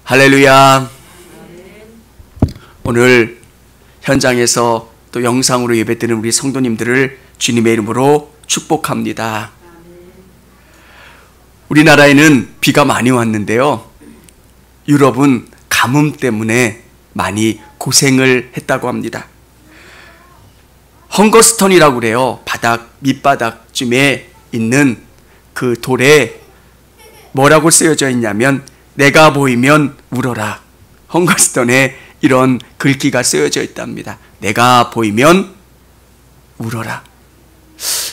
할렐루야. 오늘 현장에서 또 영상으로 예배드리는 우리 성도님들을 주님의 이름으로 축복합니다. 우리나라에는 비가 많이 왔는데요, 유럽은 가뭄 때문에 많이 고생을 했다고 합니다. 헝거스턴이라고 그래요. 밑바닥쯤에 있는 그 돌에 뭐라고 쓰여져 있냐면 내가 보이면 울어라. 헝거스턴에 이런 글귀가 쓰여져 있답니다. 내가 보이면 울어라.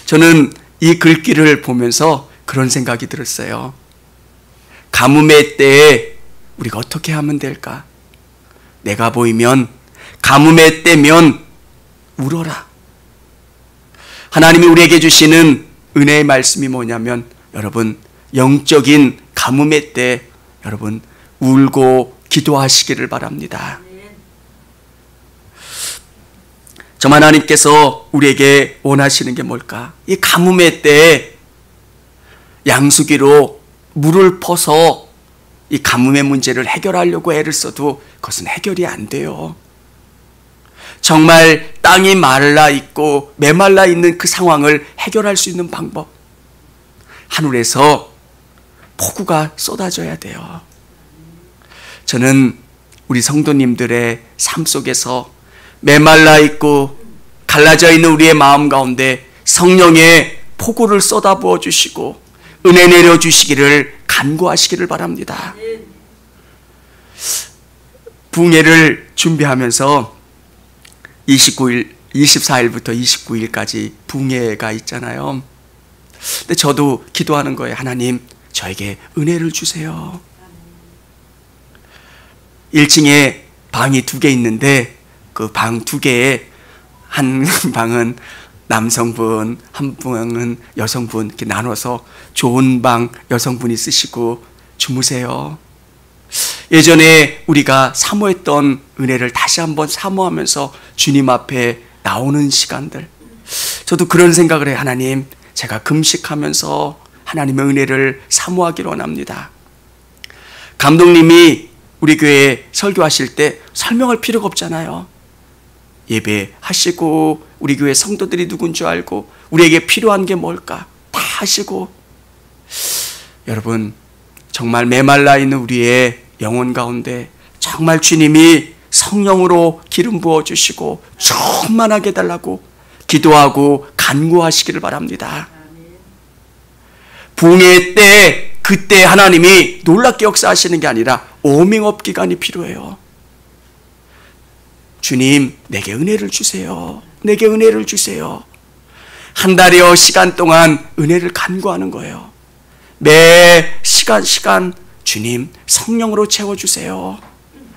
저는 이 글귀를 보면서 그런 생각이 들었어요. 가뭄의 때에 우리가 어떻게 하면 될까? 내가 보이면, 가뭄의 때면 울어라. 하나님이 우리에게 주시는 은혜의 말씀이 뭐냐면, 여러분, 영적인 가뭄의 때 여러분 울고 기도하시기를 바랍니다. 정 하나님께서 우리에게 원하시는 게 뭘까? 이 가뭄의 때에 양수기로 물을 퍼서 이 가뭄의 문제를 해결하려고 애를 써도 그것은 해결이 안 돼요. 정말 땅이 말라 있고 메말라 있는 그 상황을 해결할 수 있는 방법, 하늘에서 폭우가 쏟아져야 돼요. 저는 우리 성도님들의 삶 속에서 메말라 있고 갈라져 있는 우리의 마음 가운데 성령의 폭우를 쏟아부어 주시고 은혜 내려 주시기를 간구하시기를 바랍니다. 부흥회를 준비하면서 24일부터 29일까지 부흥회가 있잖아요. 근데 저도 기도하는 거예요. 하나님, 저에게 은혜를 주세요. 1층에 방이 2개 있는데 그 방 2개에 한 방은 남성분, 한 방은 여성분, 이렇게 나눠서 좋은 방 여성분이 쓰시고 주무세요. 예전에 우리가 사모했던 은혜를 다시 한번 사모하면서 주님 앞에 나오는 시간들, 저도 그런 생각을 해요. 하나님, 제가 금식하면서 하나님의 은혜를 사모하기를 원합니다. 감독님이 우리 교회에 설교하실 때 설명할 필요가 없잖아요. 예배하시고 우리 교회 성도들이 누군 줄 알고 우리에게 필요한 게 뭘까 다 하시고, 여러분 정말 메말라 있는 우리의 영혼 가운데 정말 주님이 성령으로 기름 부어주시고 충만하게 해달라고 기도하고 간구하시기를 바랍니다. 부흥회 때 그때 하나님이 놀랍게 역사하시는 게 아니라 워밍업 기간이 필요해요. 주님, 내게 은혜를 주세요. 내게 은혜를 주세요. 한 달여 시간 동안 은혜를 간구하는 거예요. 매 시간 주님 성령으로 채워주세요.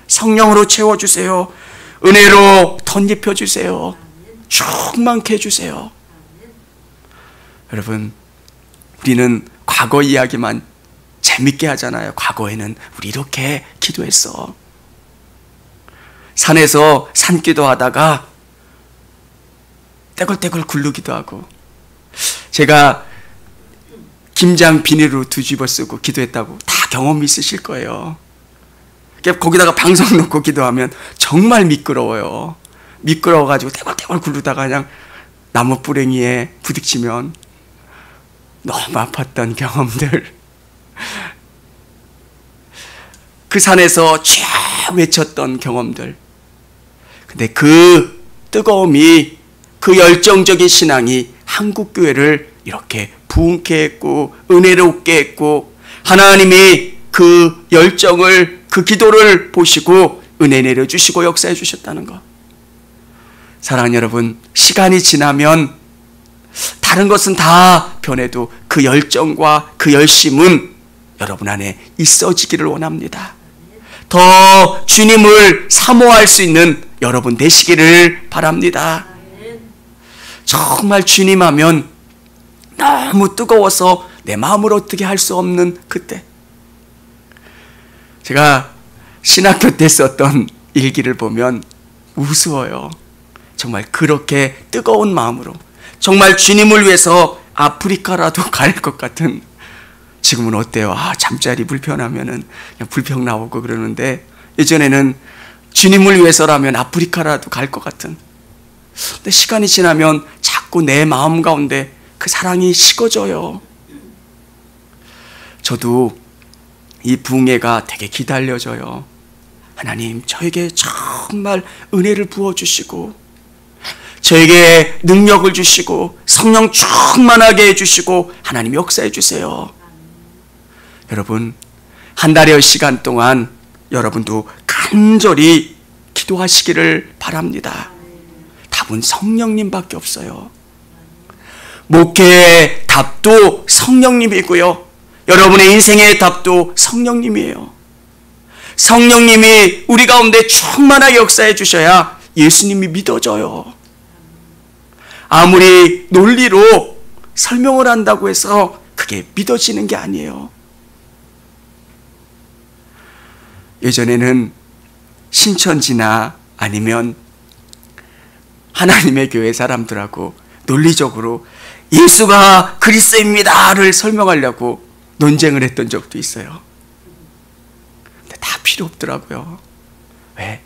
성령으로 채워주세요. 은혜로 덧입혀주세요. 충만케 해주세요. 여러분, 우리는 과거 이야기만 재밌게 하잖아요. 과거에는 우리 이렇게 기도했어. 산에서 산기도 하다가 떼굴떼굴 굴르기도 하고, 제가 김장 비닐로 뒤집어 쓰고 기도했다고 다 경험이 있으실 거예요. 거기다가 방송 놓고 기도하면 정말 미끄러워요. 미끄러워가지고 떼굴떼굴 굴르다가 그냥 나무 뿌랭이에 부딪히면 너무 아팠던 경험들, 그 산에서 쫙 외쳤던 경험들. 근데 그 뜨거움이, 그 열정적인 신앙이 한국교회를 이렇게 부흥케 했고 은혜롭게 했고, 하나님이 그 열정을, 그 기도를 보시고 은혜 내려주시고 역사해 주셨다는 것. 사랑하는 여러분, 시간이 지나면 다른 것은 다 변해도 그 열정과 그 열심은 여러분 안에 있어지기를 원합니다. 더 주님을 사모할 수 있는 여러분 되시기를 바랍니다. 정말 주님 하면 너무 뜨거워서 내 마음을 어떻게 할 수 없는 그때, 제가 신학교 때 썼던 일기를 보면 우스워요. 정말 그렇게 뜨거운 마음으로 정말 주님을 위해서 아프리카라도 갈 것 같은 지금은 어때요? 잠자리 불편하면은 그냥 불평 나오고 그러는데, 예전에는 주님을 위해서라면 아프리카라도 갈 것 같은. 근데 시간이 지나면 자꾸 내 마음 가운데 그 사랑이 식어져요. 저도 이 부흥회가 되게 기다려져요. 하나님, 저에게 정말 은혜를 부어주시고, 저에게 능력을 주시고, 성령 충만하게 해주시고, 하나님 역사해 주세요. 여러분, 한 달여 시간 동안 여러분도 간절히 기도하시기를 바랍니다. 답은 성령님밖에 없어요. 목회의 답도 성령님이고요, 여러분의 인생의 답도 성령님이에요. 성령님이 우리 가운데 충만하게 역사해 주셔야 예수님이 믿어져요. 아무리 논리로 설명을 한다고 해서 그게 믿어지는 게 아니에요. 예전에는 신천지나 아니면 하나님의 교회 사람들하고 논리적으로 예수가 그리스도입니다를 설명하려고 논쟁을 했던 적도 있어요. 근데 다 필요 없더라고요. 왜?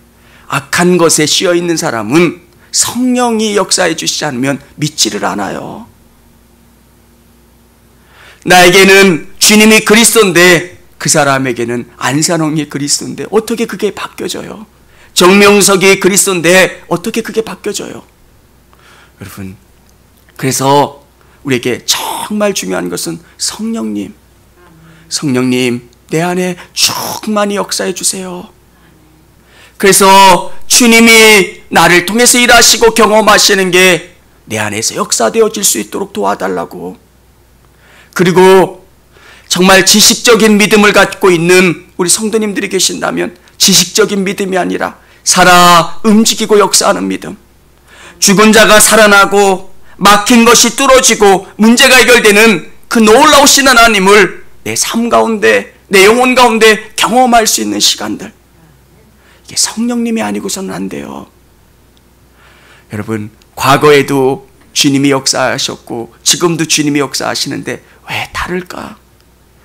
악한 것에 씌어 있는 사람은 성령이 역사해 주시지 않으면 믿지를 않아요. 나에게는 주님이 그리스도인데 그 사람에게는 안산홍이 그리스도인데 어떻게 그게 바뀌어져요? 정명석이 그리스도인데 어떻게 그게 바뀌어져요? 여러분, 그래서 우리에게 정말 중요한 것은 성령님, 내 안에 충만히 역사해 주세요. 그래서 주님이 나를 통해서 일하시고 경험하시는 게 내 안에서 역사되어질 수 있도록 도와달라고. 그리고 정말 지식적인 믿음을 갖고 있는 우리 성도님들이 계신다면 지식적인 믿음이 아니라 살아 움직이고 역사하는 믿음, 죽은 자가 살아나고 막힌 것이 뚫어지고 문제가 해결되는 그 놀라우신 하나님을 내 삶 가운데, 내 영혼 가운데 경험할 수 있는 시간들, 이게 성령님이 아니고서는 안 돼요. 여러분, 과거에도 주님이 역사하셨고 지금도 주님이 역사하시는데 왜 다를까?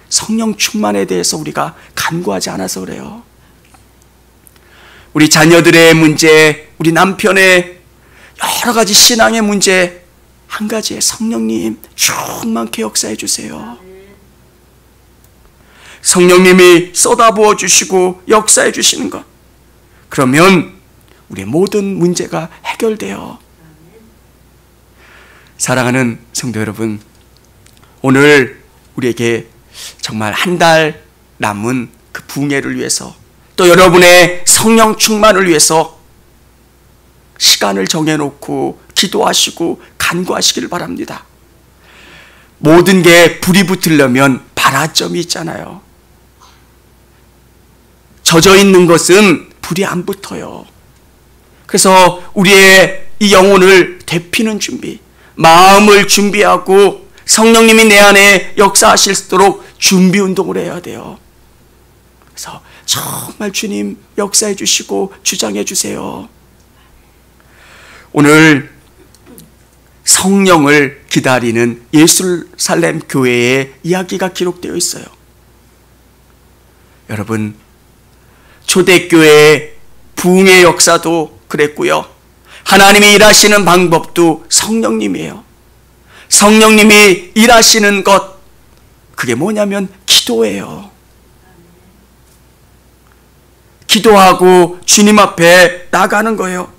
성령 충만에 대해서 우리가 간구하지 않아서 그래요. 우리 자녀들의 문제, 우리 남편의 여러 가지 신앙의 문제, 한 가지에 성령님 충만케 역사해 주세요. 성령님이 쏟아부어 주시고 역사해 주시는 것, 그러면 우리의 모든 문제가 해결돼요. 사랑하는 성도 여러분, 오늘 우리에게 정말 한 달 남은 그 부흥회를 위해서, 또 여러분의 성령 충만을 위해서 시간을 정해놓고 기도하시고 간구하시길 바랍니다. 모든 게 불이 붙으려면 발화점이 있잖아요. 젖어 있는 것은 불이 안 붙어요. 그래서 우리의 이 영혼을 되피는 준비, 마음을 준비하고 성령님이 내 안에 역사하실 수 있도록 준비 운동을 해야 돼요. 그래서 정말 주님 역사해 주시고 주장해 주세요. 오늘 성령을 기다리는 예루살렘 교회의 이야기가 기록되어 있어요. 여러분, 초대교회의 부흥의 역사도 그랬고요, 하나님이 일하시는 방법도 성령님이에요. 성령님이 일하시는 것, 그게 뭐냐면 기도예요. 기도하고 주님 앞에 나가는 거예요.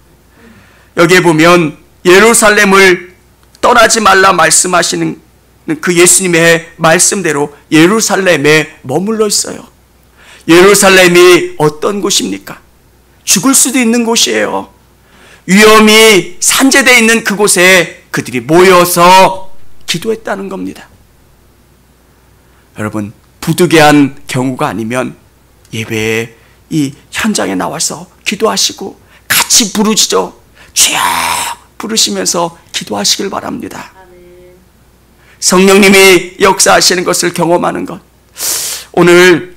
여기에 보면 예루살렘을 떠나지 말라 말씀하시는 그 예수님의 말씀대로 예루살렘에 머물러 있어요. 예루살렘이 어떤 곳입니까? 죽을 수도 있는 곳이에요. 위험이 산재되어 있는 그곳에 그들이 모여서 기도했다는 겁니다. 여러분, 부득이한 경우가 아니면 예배에 이 현장에 나와서 기도하시고 같이 부르짖어 주여 부르시면서 기도하시길 바랍니다. 성령님이 역사하시는 것을 경험하는 것. 오늘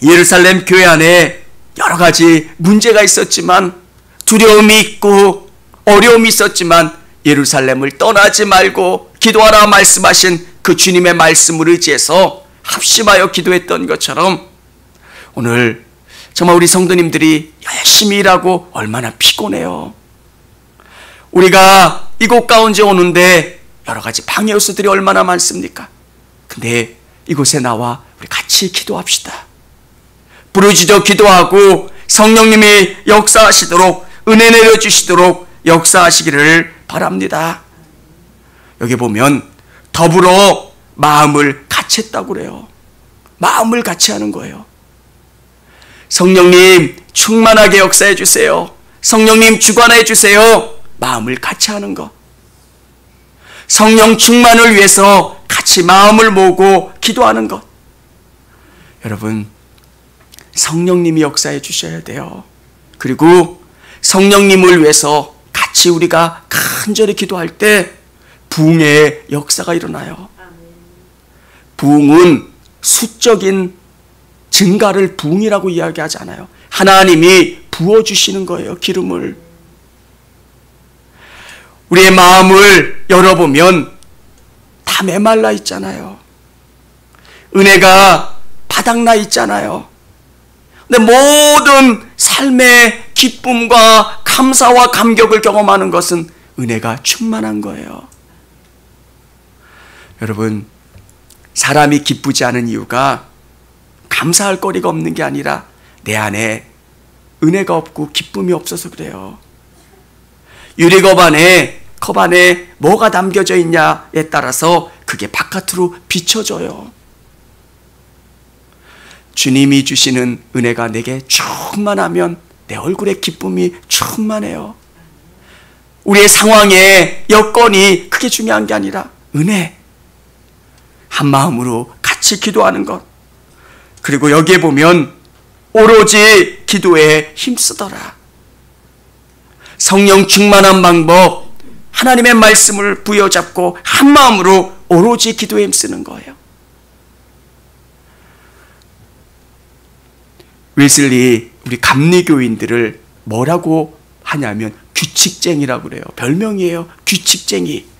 예루살렘 교회 안에 여러 가지 문제가 있었지만, 두려움이 있고 어려움이 있었지만 예루살렘을 떠나지 말고 기도하라 말씀하신 그 주님의 말씀을 의지해서 합심하여 기도했던 것처럼 오늘 정말 우리 성도님들이 열심히 일하고 얼마나 피곤해요. 우리가 이곳 가운데 오는데 여러 가지 방해 요소들이 얼마나 많습니까? 근데 이곳에 나와 우리 같이 기도합시다. 부르짖어 기도하고 성령님이 역사하시도록, 은혜 내려주시도록 역사하시기를 바랍니다. 여기 보면 더불어 마음을 같이 했다고 그래요. 마음을 같이 하는 거예요. 성령님 충만하게 역사해 주세요. 성령님 주관해 주세요. 마음을 같이 하는 것. 성령 충만을 위해서 같이 마음을 모으고 기도하는 것. 여러분, 성령님이 역사해 주셔야 돼요. 그리고 성령님을 위해서 같이 우리가 간절히 기도할 때 부흥의 역사가 일어나요. 부흥은 수적인 증가를 부흥이라고 이야기하지 않아요. 하나님이 부어주시는 거예요. 기름을. 우리의 마음을 열어보면 다 메말라 있잖아요. 은혜가 바닥나 있잖아요. 근데 모든 삶의 기쁨과 감사와 감격을 경험하는 것은 은혜가 충만한 거예요. 여러분, 사람이 기쁘지 않은 이유가 감사할 거리가 없는 게 아니라 내 안에 은혜가 없고 기쁨이 없어서 그래요. 유리컵 안에 뭐가 담겨져 있냐에 따라서 그게 바깥으로 비춰져요. 주님이 주시는 은혜가 내게 충만하면 내 얼굴에 기쁨이 충만해요. 우리의 상황에 여건이 그게 중요한 게 아니라 은혜. 한 마음으로 같이 기도하는 것. 그리고 여기에 보면 오로지 기도에 힘쓰더라. 성령 충만한 방법, 하나님의 말씀을 부여잡고 한 마음으로 오로지 기도에 힘쓰는 거예요. 웨슬리 우리 감리교인들을 뭐라고 하냐면 규칙쟁이라고 그래요. 별명이에요. 규칙쟁이.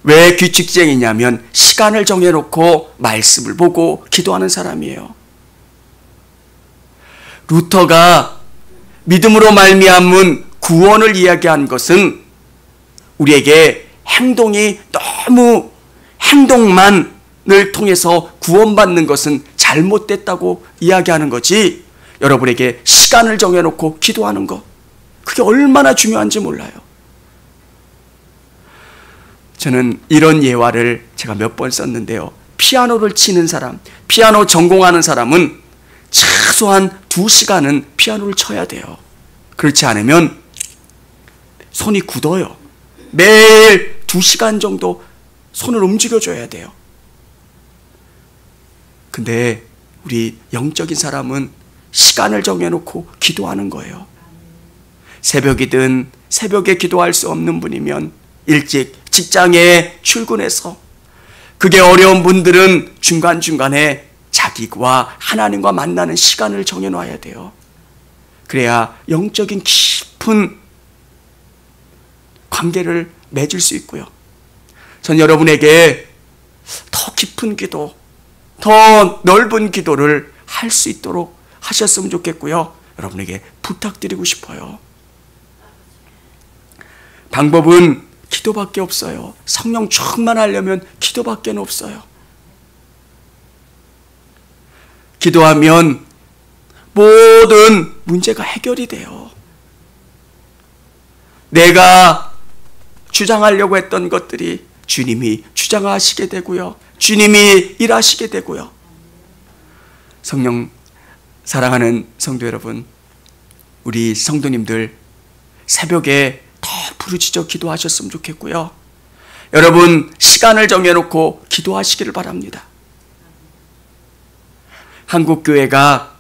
왜 규칙쟁이냐면 시간을 정해놓고 말씀을 보고 기도하는 사람이에요. 루터가 믿음으로 말미암은 구원을 이야기한 것은 우리에게 행동만을 통해서 구원받는 것은 잘못됐다고 이야기하는 거지, 여러분에게 시간을 정해놓고 기도하는 것, 그게 얼마나 중요한지 몰라요. 저는 이런 예화를 제가 몇 번 썼는데요. 피아노를 치는 사람, 피아노 전공하는 사람은 최소한 2시간은 피아노를 쳐야 돼요. 그렇지 않으면 손이 굳어요. 매일 2시간 정도 손을 움직여줘야 돼요. 근데 우리 영적인 사람은 시간을 정해놓고 기도하는 거예요. 새벽이든 새벽에 기도할 수 없는 분이면 일찍 직장에 출근해서, 그게 어려운 분들은 중간중간에 자기와 하나님과 만나는 시간을 정해놔야 돼요. 그래야 영적인 깊은 관계를 맺을 수 있고요. 전 여러분에게 더 깊은 기도, 더 넓은 기도를 할 수 있도록 하셨으면 좋겠고요. 여러분에게 부탁드리고 싶어요. 방법은 기도밖에 없어요. 성령 충만하려면 기도밖에 없어요. 기도하면 모든 문제가 해결이 돼요. 내가 주장하려고 했던 것들이 주님이 주장하시게 되고요. 주님이 일하시게 되고요. 성령 사랑하는 성도 여러분, 우리 성도님들 새벽에 더 부르짖어 기도하셨으면 좋겠고요. 여러분 시간을 정해놓고 기도하시기를 바랍니다. 한국교회가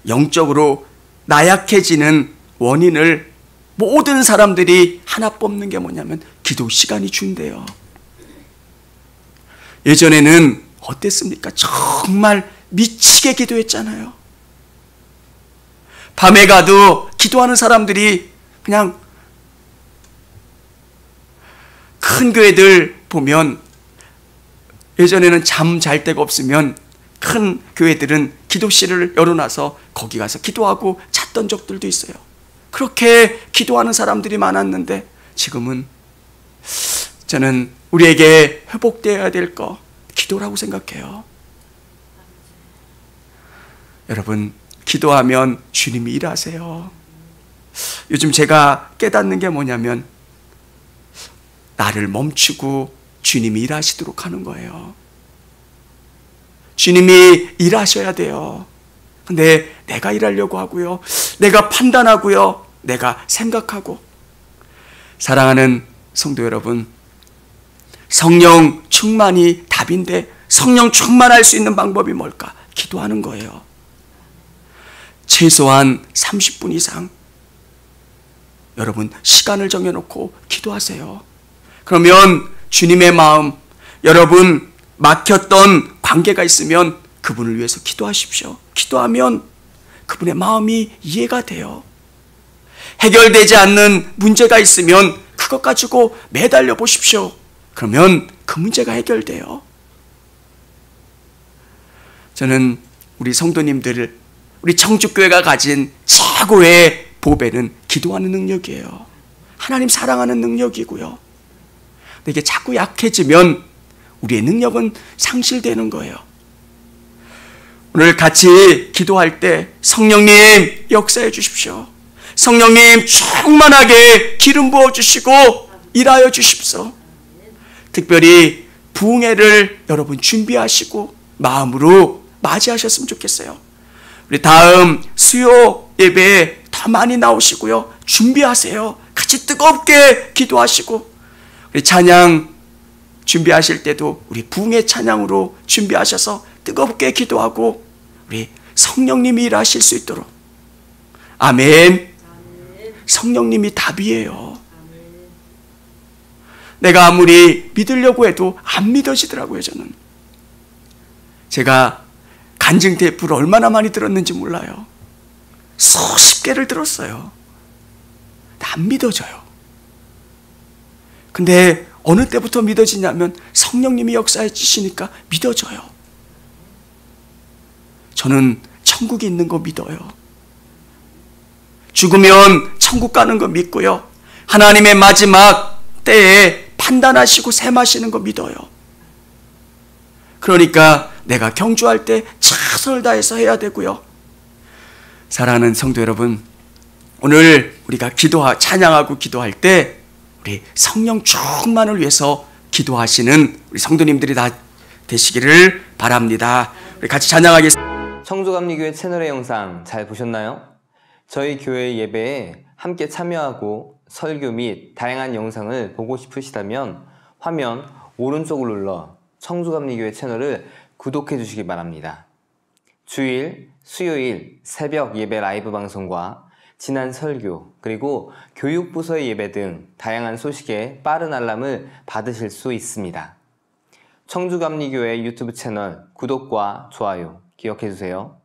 영적으로 나약해지는 원인을 모든 사람들이 하나 뽑는 게 뭐냐면 기도 시간이 준대요. 예전에는 어땠습니까? 정말 미치게 기도했잖아요. 밤에 가도 기도하는 사람들이 그냥, 큰 교회들 보면 예전에는 잠 잘 데가 없으면 큰 교회들은 기도실을 열어놔서 거기 가서 기도하고 잤던 적들도 있어요. 그렇게 기도하는 사람들이 많았는데 지금은 저는 우리에게 회복되어야 될 거 기도라고 생각해요. 여러분, 기도하면 주님이 일하세요. 요즘 제가 깨닫는 게 뭐냐면 나를 멈추고 주님이 일하시도록 하는 거예요. 주님이 일하셔야 돼요. 근데 내가 일하려고 하고요. 내가 판단하고요. 내가 생각하고. 사랑하는 성도 여러분, 성령 충만이 답인데 성령 충만할 수 있는 방법이 뭘까? 기도하는 거예요. 최소한 30분 이상 여러분 시간을 정해놓고 기도하세요. 그러면 주님의 마음, 여러분 막혔던 관계가 있으면 그분을 위해서 기도하십시오. 기도하면 그분의 마음이 이해가 돼요. 해결되지 않는 문제가 있으면 그것 가지고 매달려 보십시오. 그러면 그 문제가 해결돼요. 저는 우리 성도님들, 우리 청주교회가 가진 최고의 보배는 기도하는 능력이에요. 하나님 사랑하는 능력이고요. 근데 이게 자꾸 약해지면 우리의 능력은 상실되는 거예요. 오늘 같이 기도할 때 성령님 역사해 주십시오. 성령님 충만하게 기름 부어 주시고 일하여 주십시오. 특별히 부흥회를 여러분 준비하시고 마음으로 맞이하셨으면 좋겠어요. 우리 다음 수요 예배에 더 많이 나오시고요. 준비하세요. 같이 뜨겁게 기도하시고 우리 찬양 준비하실 때도 우리 부흥회 찬양으로 준비하셔서 뜨겁게 기도하고 우리 성령님이 일하실 수 있도록. 아멘. 성령님이 답이에요. 내가 아무리 믿으려고 해도 안 믿어지더라고요. 저는 제가 간증 테이프를 얼마나 많이 들었는지 몰라요. 수십 개를 들었어요. 안 믿어져요. 근데 어느 때부터 믿어지냐면 성령님이 역사해 주시니까 믿어져요. 저는 천국이 있는 거 믿어요. 죽으면 천국 가는 거 믿고요. 하나님의 마지막 때에 판단하시고 셈하시는 거 믿어요. 그러니까 내가 경주할 때 최선을 다해서 해야 되고요. 사랑하는 성도 여러분, 오늘 우리가 찬양하고 기도할 때 우리 성령 충만을 위해서 기도하시는 우리 성도님들이 다 되시기를 바랍니다. 우리 같이 찬양하겠습니다. 청주감리교회 채널의 영상 잘 보셨나요? 저희 교회 예배에 함께 참여하고 설교 및 다양한 영상을 보고 싶으시다면 화면 오른쪽을 눌러 청주감리교회 채널을 구독해 주시기 바랍니다. 주일, 수요일 새벽 예배 라이브 방송과 지난 설교, 그리고 교육부서의 예배 등 다양한 소식에 빠른 알람을 받으실 수 있습니다. 청주감리교회 유튜브 채널 구독과 좋아요 기억해 주세요.